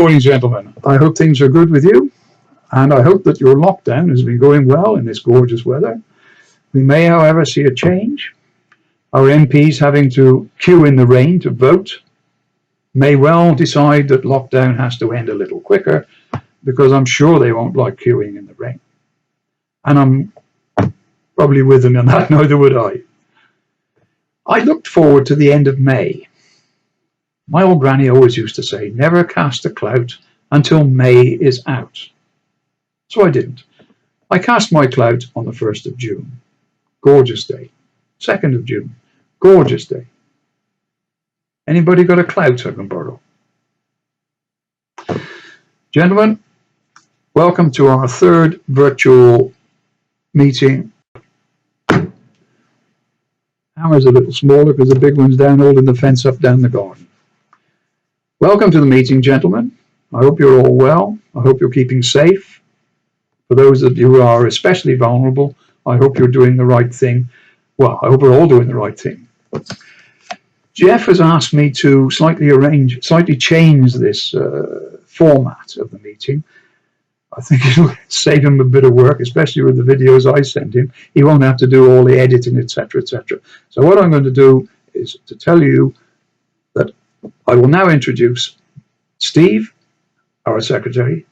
morning, gentlemen. I hope things are good with you, and I hope that your lockdown has been going well in this gorgeous weather. We may, however, see a change. Our MPs having to queue in the rain to vote may well decide that lockdown has to end a little quicker, because I'm sure they won't like queuing in the rain. And I'm probably with them in that, neither would I. I looked forward to the end of May. My old granny always used to say, never cast a clout until May is out. So I didn't. I cast my clout on the 1st of June. Gorgeous day. 2nd of June. Gorgeous day. Anybody got a clout I can borrow? Gentlemen, welcome to our 3rd virtual meeting. Hammer's a little smaller because the big one's down holding the fence up down the garden. Welcome to the meeting, gentlemen. I hope you're all well. I hope you're keeping safe. For those of you who are especially vulnerable, I hope you're doing the right thing. Well, I hope we're all doing the right thing. Jeff has asked me to slightly change this format of the meeting. I think it'll save him a bit of work, especially with the videos I send him. He won't have to do all the editing, etc., etc. So what I'm going to do is to tell you that I will now introduce Steve, our secretary,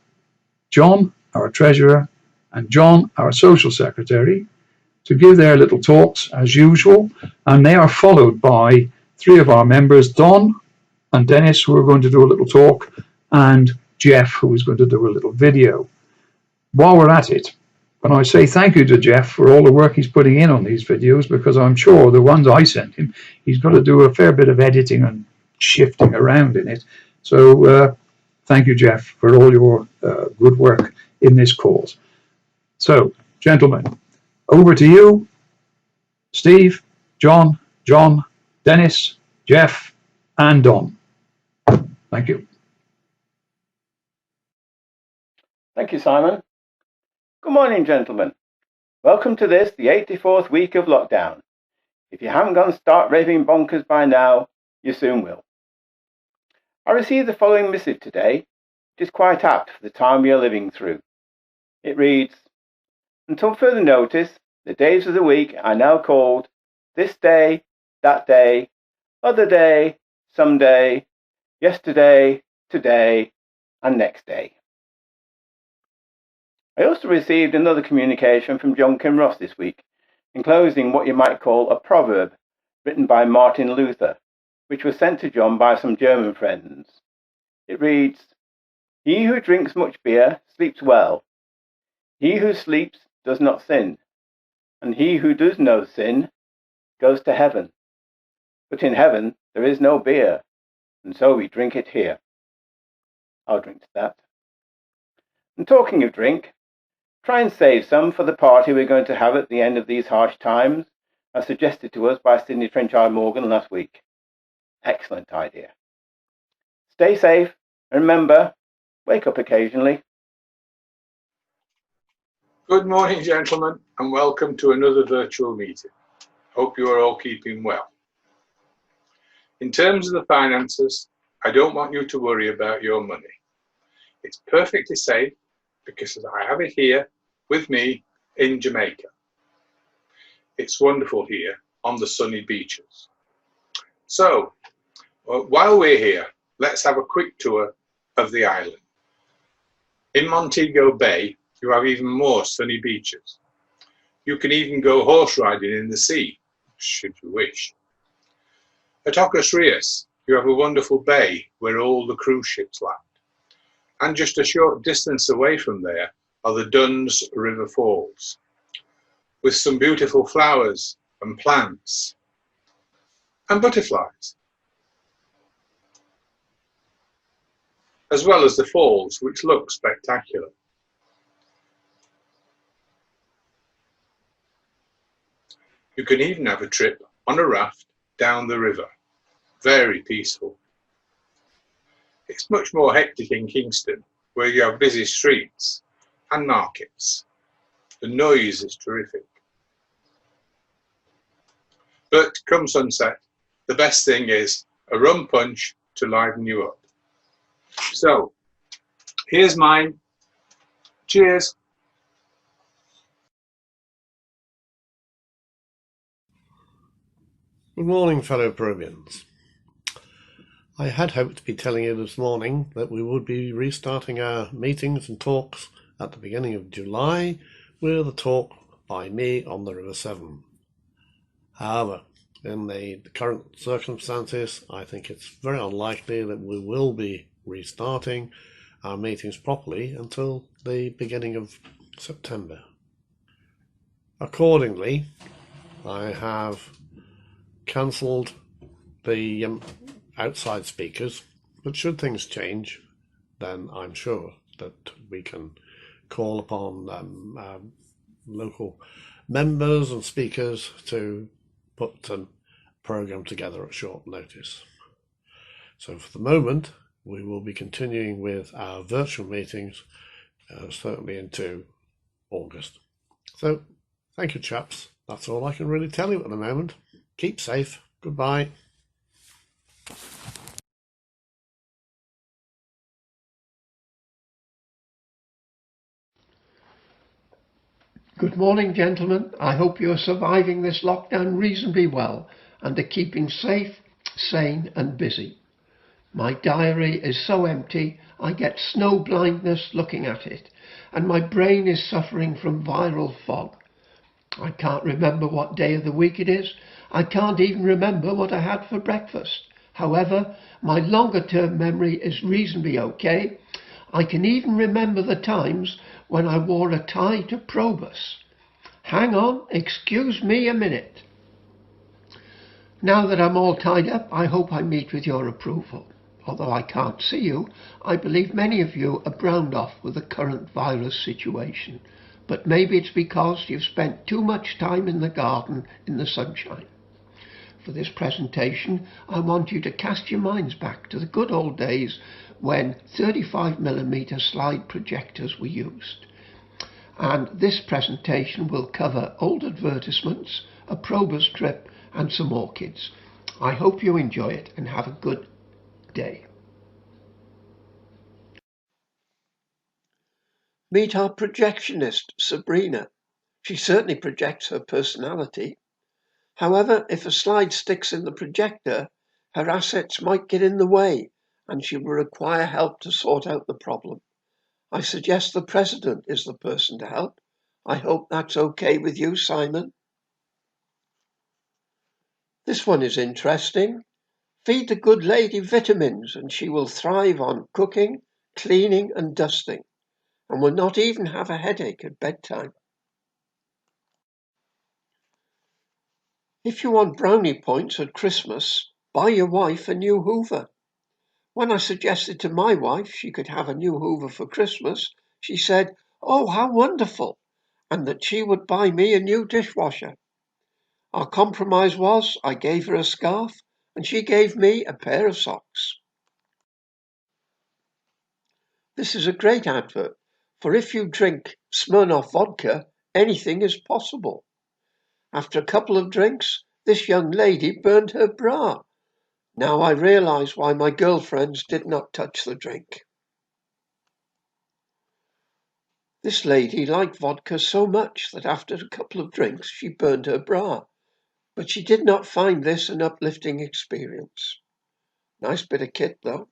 John, our treasurer, and John, our social secretary, to give their little talks as usual, and they are followed by 3 of our members, Don and Dennis, who are going to do a little talk, and Jeff, who is going to do a little video. While we're at it, and I say thank you to Jeff for all the work he's putting in on these videos, because I'm sure the ones I sent him, he's got to do a fair bit of editing and shifting around in it. So thank you, Jeff, for all your good work in this cause. So, gentlemen, over to you, Steve, John, Dennis, Jeff, and Don. Thank you. Thank you, Simon. Good morning, gentlemen. Welcome to this, the 84th week of lockdown. If you haven't gone start raving bonkers by now, you soon will. I received the following missive today, which is quite apt for the time we are living through. It reads, until further notice, the days of the week are now called this day, that day, other day, someday, yesterday, today, and next day. I also received another communication from John Kinross this week, enclosing what you might call a proverb written by Martin Luther, which was sent to John by some German friends. It reads, he who drinks much beer sleeps well. He who sleeps does not sin, and he who does no sin goes to heaven. But in heaven there is no beer, and so we drink it here. I'll drink to that. And talking of drink, try and save some for the party we're going to have at the end of these harsh times, as suggested to us by Sidney Trenchard Morgan last week. Excellent idea. Stay safe, and remember, wake up occasionally. Good morning, gentlemen, and welcome to another virtual meeting. Hope you are all keeping well. In terms of the finances, I don't want you to worry about your money. It's perfectly safe because I have it here with me in Jamaica. It's wonderful here on the sunny beaches. So, while we're here, let's have a quick tour of the island. In Montego Bay, you have even more sunny beaches. You can even go horse riding in the sea, should you wish. At Ocos Rios, you have a wonderful bay where all the cruise ships land. And just a short distance away from there are the Duns River Falls, with some beautiful flowers and plants and butterflies, as well as the falls, which look spectacular. You can even have a trip on a raft down the river. Very peaceful. It's much more hectic in Kingston, where you have busy streets and markets. The noise is terrific. But come sunset, the best thing is a rum punch to liven you up. So, Here's mine. Cheers. Good morning, fellow Peruvians. I had hoped to be telling you this morning that we would be restarting our meetings and talks at the beginning of July with a talk by me on the River Severn. However, in the current circumstances, I think it's very unlikely that we will be restarting our meetings properly until the beginning of September. Accordingly, I have cancelled the outside speakers, but should things change, then I'm sure that we can call upon local members and speakers to put a programme together at short notice. So for the moment, we will be continuing with our virtual meetings, certainly into August. So thank you, chaps. That's all I can really tell you at the moment. Keep safe. Goodbye. Good morning, gentlemen. I hope you are surviving this lockdown reasonably well and are keeping safe, sane and busy. My diary is so empty I get snow blindness looking at it, and my brain is suffering from viral fog. I can't remember what day of the week it is. I can't even remember what I had for breakfast. However, my longer term memory is reasonably okay. I can even remember the times when I wore a tie to Probus. Hang on, excuse me a minute. Now that I'm all tied up, I hope I meet with your approval. Although I can't see you, I believe many of you are browned off with the current virus situation. But maybe it's because you've spent too much time in the garden in the sunshine. For this presentation, I want you to cast your minds back to the good old days when 35mm slide projectors were used. And this presentation will cover old advertisements, a Probus trip and some orchids. I hope you enjoy it and have a good day. Meet our projectionist, Sabrina. She certainly projects her personality. However, if a slide sticks in the projector, her assets might get in the way and she will require help to sort out the problem. I suggest the president is the person to help. I hope that's okay with you, Simon. This one is interesting. Feed the good lady vitamins and she will thrive on cooking, cleaning and dusting, and will not even have a headache at bedtime. If you want brownie points at Christmas, buy your wife a new Hoover. When I suggested to my wife she could have a new Hoover for Christmas, she said, "Oh, how wonderful," and that she would buy me a new dishwasher. Our compromise was I gave her a scarf and she gave me a pair of socks. This is a great advert, for if you drink Smirnoff vodka, anything is possible. After a couple of drinks, this young lady burned her bra. Now I realise why my girlfriends did not touch the drink. This lady liked vodka so much that after a couple of drinks she burned her bra, but she did not find this an uplifting experience. Nice bit of kit though.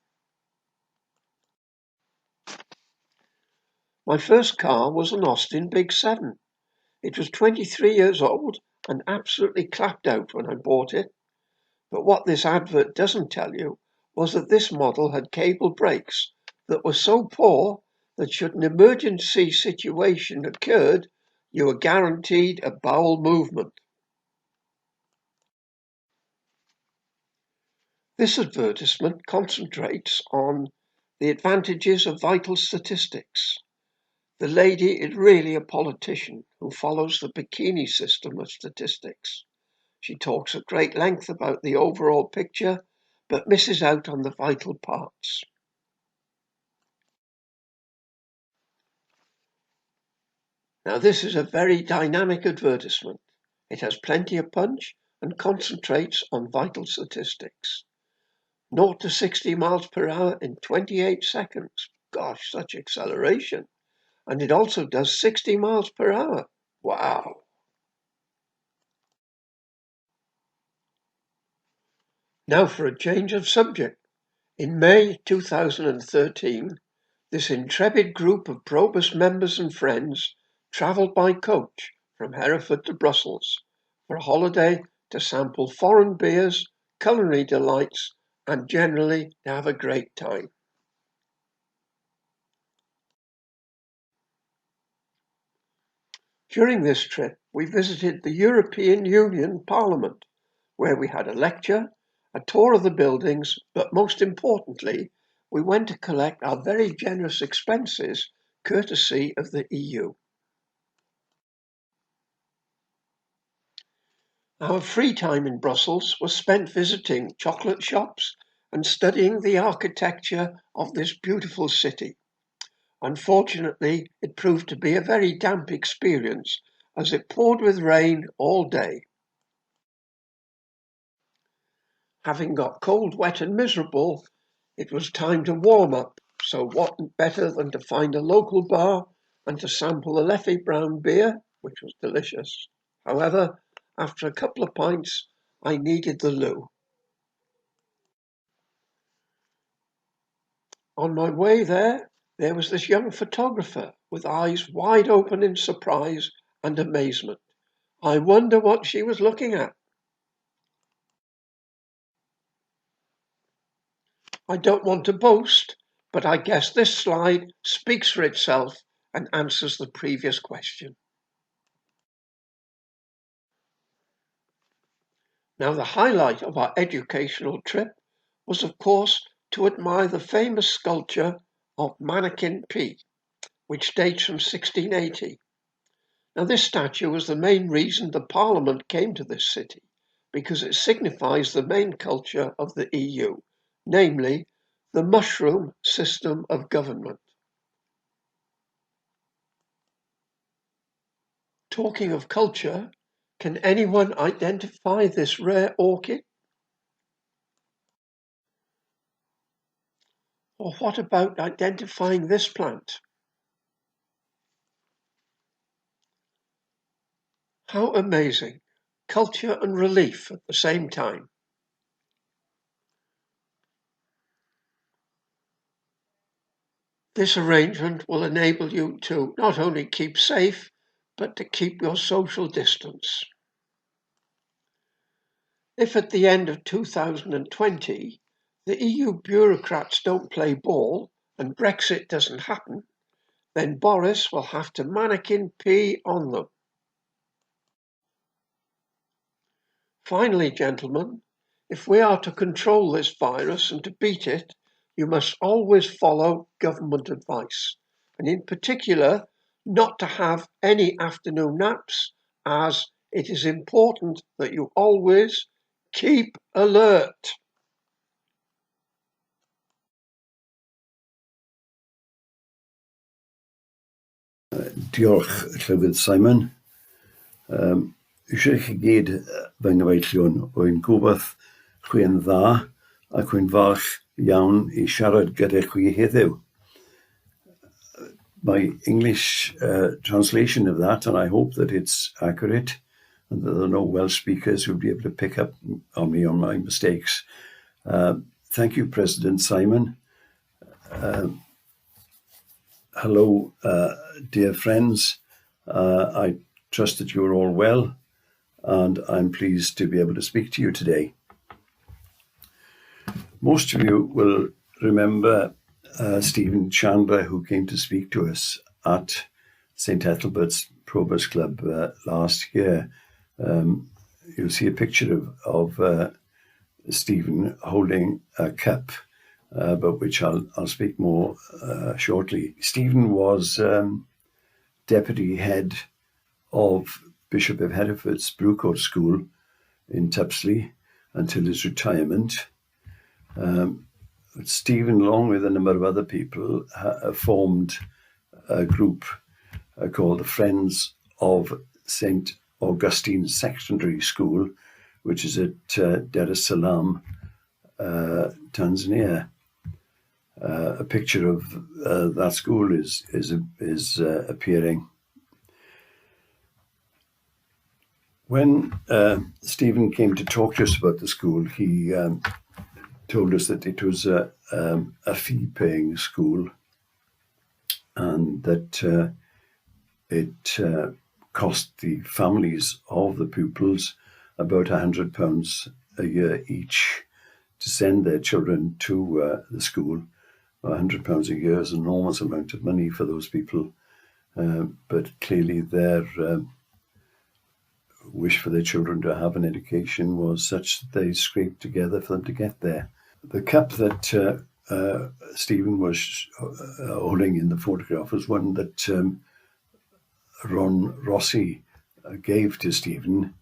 My first car was an Austin Big 7. It was 23 years old and absolutely clapped out when I bought it. But what this advert doesn't tell you was that this model had cable brakes that were so poor that should an emergency situation occurred, you were guaranteed a bowel movement. This advertisement concentrates on the advantages of vital statistics. The lady is really a politician who follows the bikini system of statistics. She talks at great length about the overall picture, but misses out on the vital parts. Now this is a very dynamic advertisement. It has plenty of punch and concentrates on vital statistics. 0 to 60 miles per hour in 28 seconds. gosh, such acceleration. And it also does 60 miles per hour. Wow. Now for a change of subject. In May 2013, this intrepid group of Probus members and friends travelled by coach from Hereford to Brussels for a holiday to sample foreign beers, culinary delights, and generally to have a great time. During this trip, we visited the European Union Parliament, where we had a lecture, a tour of the buildings, but most importantly, we went to collect our very generous expenses courtesy of the EU. Our free time in Brussels was spent visiting chocolate shops and studying the architecture of this beautiful city. Unfortunately, it proved to be a very damp experience as it poured with rain all day. Having got cold, wet and miserable, it was time to warm up, so what better than to find a local bar and to sample a Leffy brown beer, which was delicious. However, after a couple of pints, I needed the loo. On my way there was this young photographer with eyes wide open in surprise and amazement. I wonder what she was looking at. I don't want to boast, but I guess this slide speaks for itself and answers the previous question. Now, the highlight of our educational trip was, of course, to admire the famous sculpture of Mannequin P, which dates from 1680. Now, this statue was the main reason the Parliament came to this city, because it signifies the main culture of the EU, namely the mushroom system of government. Talking of culture, can anyone identify this rare orchid? Or what about identifying this plant? How amazing! Culture and relief at the same time. This arrangement will enable you to not only keep safe, but to keep your social distance. If at the end of 2020, the EU bureaucrats don't play ball and Brexit doesn't happen, then Boris will have to mannequin P on them. Finally, gentlemen, if we are to control this virus and to beat it, you must always follow government advice, and in particular, not to have any afternoon naps, as it is important that you always keep alert. Diolch, Llywydd Simon. Eisiau chi gyd fy nghyfeillion o'n gobeith chwi'n dda ac chwi'n falch iawn I siarad gyda chwi heddiw. My English translation of that, and I hope that it's accurate and that there are no Welsh speakers who'll be able to pick up on me on my mistakes. Thank you, President Simon. Hello, dear friends. I trust that you're all well, and I'm pleased to be able to speak to you today. Most of you will remember Stephen Chandler, who came to speak to us at St. Ethelbert's PROBUS Club last year. You'll see a picture of Stephen holding a cup, about which I'll speak more shortly. Stephen was deputy head of Bishop of Hereford's Brewcourt School in Tupsley until his retirement. Stephen, along with a number of other people, formed a group called the Friends of St. Augustine Secondary School, which is at Dar es Salaam, Tanzania. a picture of that school is appearing. When Stephen came to talk to us about the school, he told us that it was a fee-paying school, and that it cost the families of the pupils about £100 a year each to send their children to the school. £100 a year is an enormous amount of money for those people, but clearly their wish for their children to have an education was such that they scraped together for them to get there. The cup that Stephen was holding in the photograph was one that Ron Rossi gave to Stephen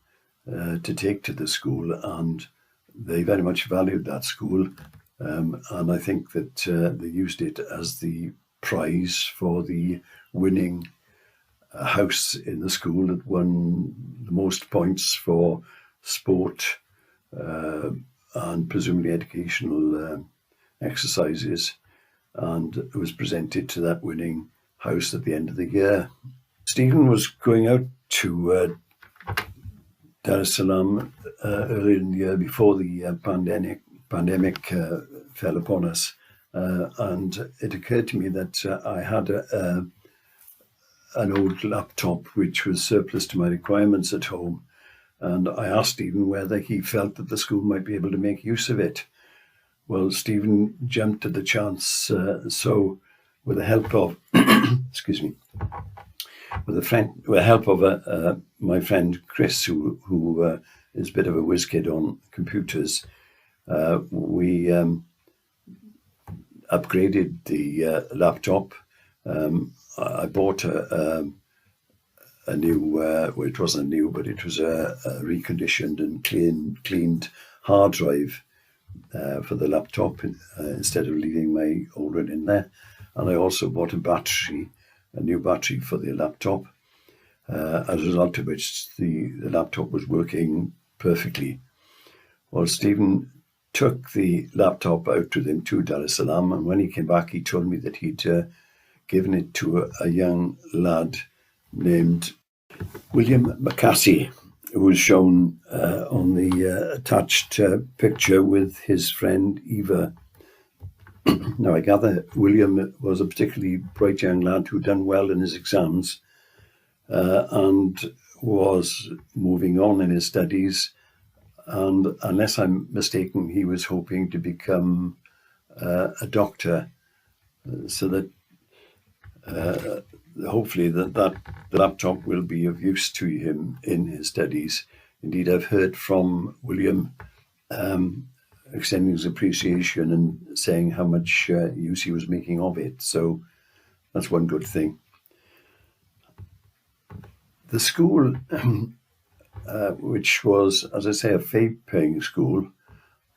to take to the school, and they very much valued that school, and I think that they used it as the prize for the winning house in the school that won the most points for sport and presumably educational exercises, and it was presented to that winning house at the end of the year. Stephen was going out to Dar es Salaam earlier in the year before the pandemic fell upon us, and it occurred to me that I had an old laptop which was surplus to my requirements at home, and I asked Stephen whether he felt that the school might be able to make use of it. Well, Stephen jumped at the chance, so with the help of excuse me, with the help of my friend Chris, who is a bit of a whiz kid on computers, we upgraded the laptop. I bought a new, well, it wasn't new, but it was a reconditioned and cleaned hard drive for the laptop instead of leaving my old one in there. And I also bought a new battery for the laptop, as a result of which the laptop was working perfectly. Well, Stephen took the laptop out with him to Dar es Salaam, and when he came back, he told me that he'd given it to a young lad named William McCassie, who was shown on the attached picture with his friend Eva. Now, I gather William was a particularly bright young lad who'd done well in his exams and was moving on in his studies. And unless I'm mistaken, he was hoping to become a doctor, so that hopefully the laptop will be of use to him in his studies. Indeed, I've heard from William extending his appreciation and saying how much use he was making of it. So that's one good thing. The school, which was, as I say, a fee-paying school.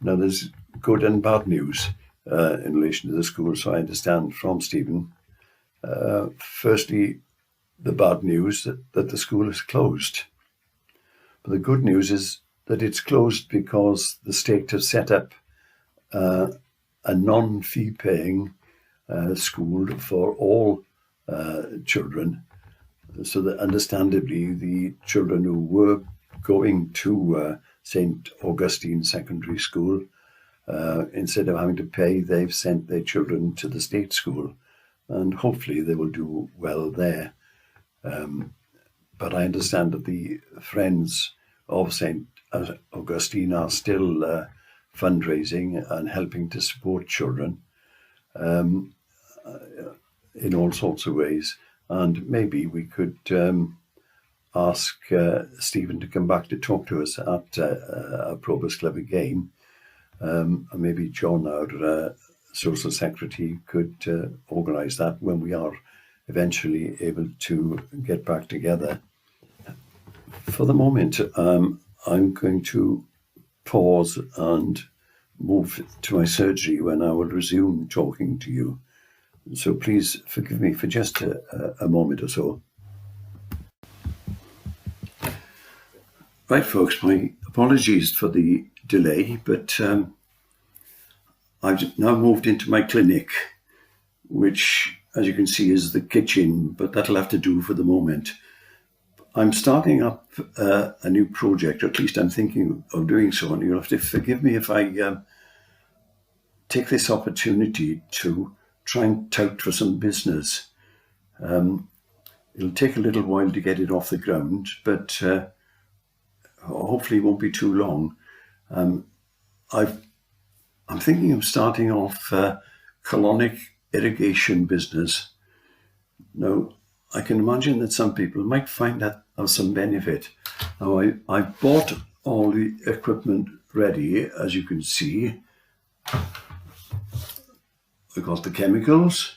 Now, there's good and bad news in relation to the school, so I understand from Stephen. Firstly, the bad news that the school is closed. But the good news is that it's closed because the state has set up a non-fee-paying school for all children, so that understandably the children who were going to St. Augustine Secondary School, instead of having to pay, they've sent their children to the state school, and hopefully they will do well there. But I understand that the Friends of St. Augustine are still fundraising and helping to support children in all sorts of ways. And maybe we could ask Stephen to come back to talk to us at our Probus Club again. And maybe John, our Social Secretary, could organise that when we are eventually able to get back together. For the moment, I'm going to pause and move to my surgery when I will resume talking to you. So please forgive me for just a moment or so. Right, folks, my apologies for the delay, but I've now moved into my clinic, which, as you can see, is the kitchen, but that'll have to do for the moment. I'm starting up a new project, or at least I'm thinking of doing so, and you'll have to forgive me if I take this opportunity to try and tout for some business. It'll take a little while to get it off the ground, but hopefully it won't be too long. I'm thinking of starting off a colonic irrigation business. Now, I can imagine that some people might find that of some benefit. Now, I bought all the equipment ready, as you can see. I got the chemicals.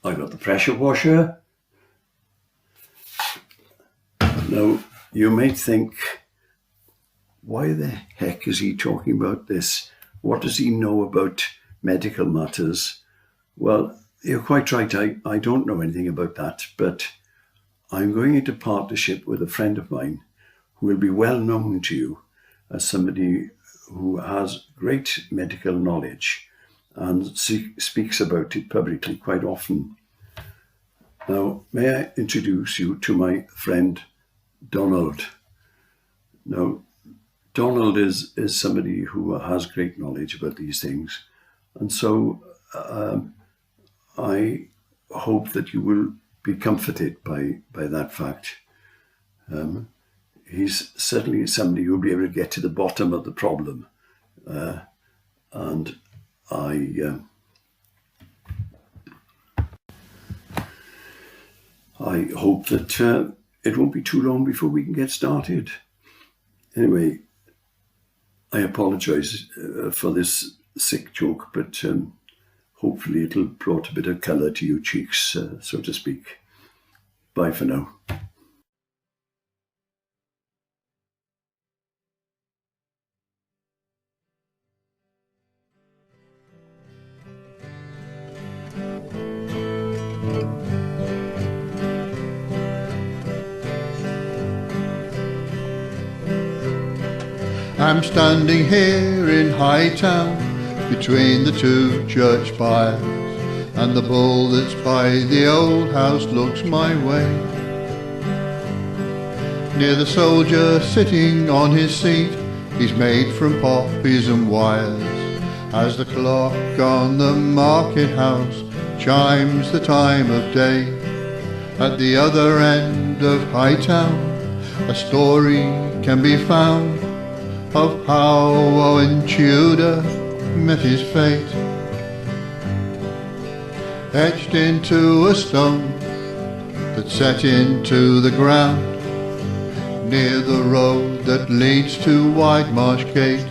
I got the pressure washer. Now, you may think, why the heck is he talking about this? What does he know about medical matters? Well, you're quite right. I don't know anything about that, but I'm going into partnership with a friend of mine who will be well known to you as somebody who has great medical knowledge and speaks about it publicly quite often. Now, may I introduce you to my friend Donald. Now, Donald is somebody who has great knowledge about these things, and so I hope that you will be comforted by that fact. He's certainly somebody who will be able to get to the bottom of the problem, and I hope that it won't be too long before we can get started. Anyway, I apologise for this sick joke, but hopefully it'll brought a bit of colour to your cheeks, so to speak. Bye for now. I'm standing here in Hightown between the two church spires, and the bull that's by the old house looks my way. Near the soldier sitting on his seat, he's made from poppies and wires, as the clock on the market house chimes the time of day. At the other end of Hightown, a story can be found of how Owen Tudor met his fate. Etched into a stone that's set into the ground near the road that leads to Widemarsh Gate.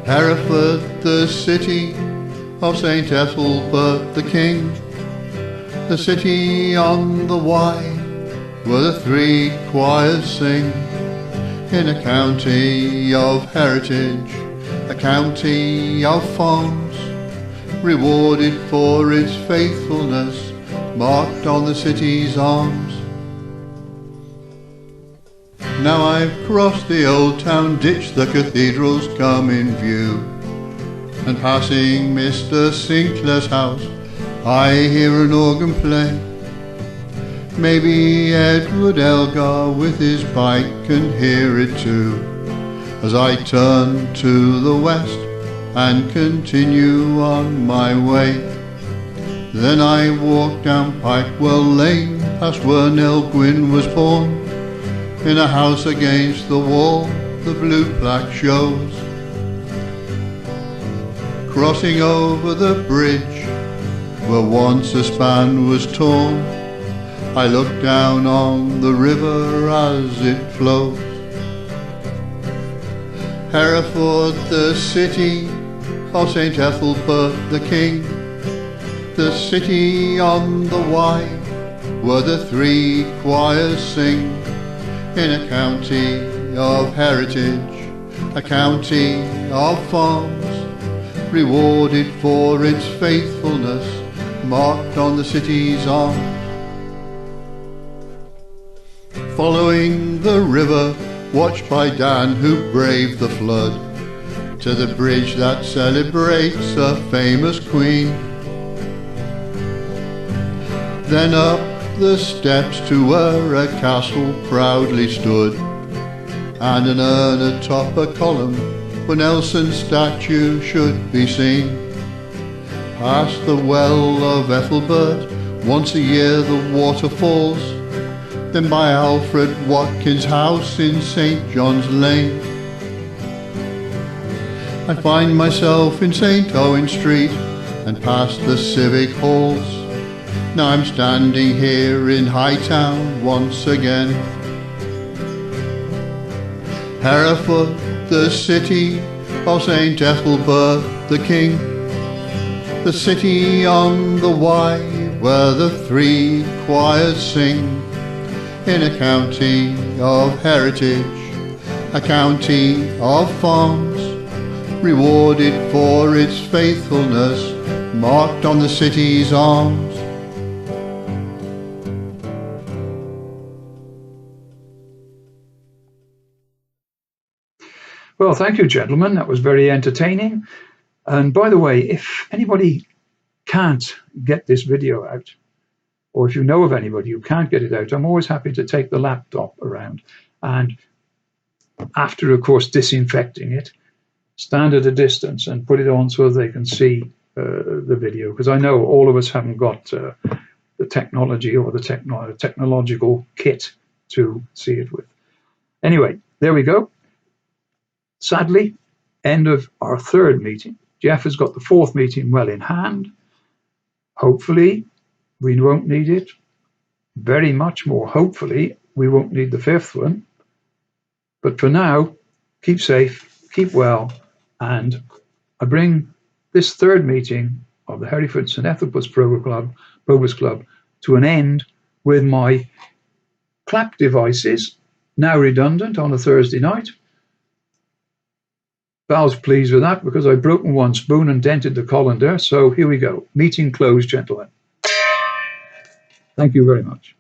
Hereford, the city of St. Ethelbert the King, the city on the Wye where the three choirs sing. In a county of heritage, a county of farms, rewarded for its faithfulness, marked on the city's arms. Now I've crossed the old town ditch, the cathedral's come in view, and passing Mr. Sinclair's house, I hear an organ play. Maybe Edward Elgar with his bike can hear it too, as I turn to the west and continue on my way. Then I walk down Pikewell Lane, past where Nell Gwyn was born. In a house against the wall, the blue plaque shows. Crossing over the bridge, where once a span was torn, I look down on the river as it flows. Hereford, the city of St. Ethelbert the King, the city on the Wye where the three choirs sing. In a county of heritage, a county of farms, rewarded for its faithfulness, marked on the city's arms. following the river, watched by Dan who braved the flood, to the bridge that celebrates a famous queen. Then up the steps to where a castle proudly stood, and an urn atop a column where Nelson's statue should be seen. Past the well of Ethelbert, once a year the water falls, then by Alfred Watkins' house in St. John's Lane. I find myself in St. Owen Street and past the civic halls. Now I'm standing here in Hightown once again. Hereford, the city of St. Ethelbert the King, the city on the Wye where the three choirs sing, in a county of heritage, a county of farms, rewarded for its faithfulness, marked on the city's arms. Well, thank you, gentlemen. That was very entertaining. And by the way, if anybody can't get this video out, or if you know of anybody who can't get it out, I'm always happy to take the laptop around and, after, of course, disinfecting it, stand at a distance and put it on so they can see the video. Because I know all of us haven't got the technology or the technological kit to see it with. Anyway, there we go. Sadly, end of our third meeting. Jeff has got the fourth meeting well in hand. Hopefully, we won't need it. Very much more hopefully, we won't need the fifth one. But for now, keep safe, keep well, and I bring this third meeting of the Hereford St. Ethelbert's PROBUS Club to an end with my clap devices, now redundant on a Thursday night. Val's pleased with that because I've broken one spoon and dented the colander. So here we go. Meeting closed, gentlemen. Thank you very much.